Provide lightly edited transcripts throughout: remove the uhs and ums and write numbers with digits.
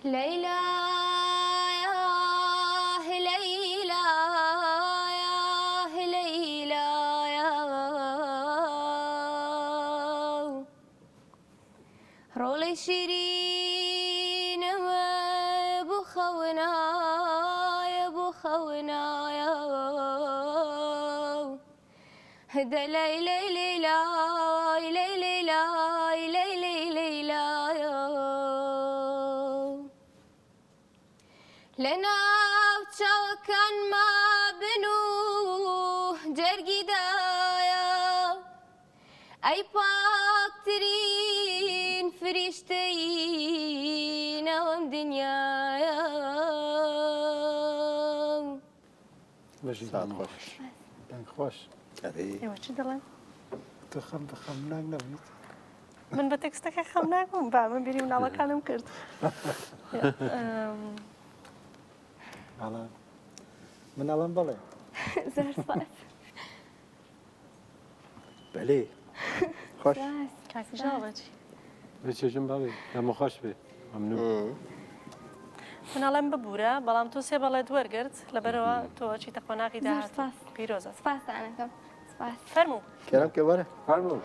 ليلى يا ليلى يا ليلى يا رولي شيرين ما بخونا يا بخونا يا هدا ليلى ليلى ليلى ليلى ليلى لنا وكان ما بنوه جرقي دايا أي باكترين فريشتين وم دنيايا بەژی ساعت خۆش دەنگ خۆش ئێوە چ دەڵێن؟ تو خەمناک نەبیت من بە تێکستەکە خەم ناکەم با من بیری مناڵەکانم کرد. بەڵێ منەڵم بڵێ زۆر سپاس بەلێ خۆش کاکژاڵەتی بچێژم باوێ ئەمە خۆش بێ مەمنوو مناڵم ببوورە بەڵام تۆ سێ بەڵێت وەرگرت لەبەرەوە تۆ چیتە قۆناغی زۆر داهات سپاس پیرۆزە سپاسانەکەم سپاس فەرموو کێرام کە وەرە فەرموو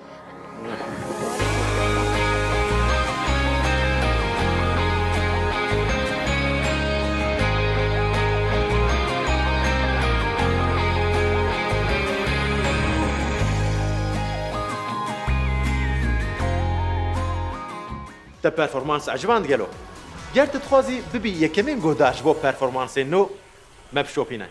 تا پرفورمانس عجباند گلو گرت تخوازی ببی یکمین گوداش بو پرفورمانس نو مبشوپینه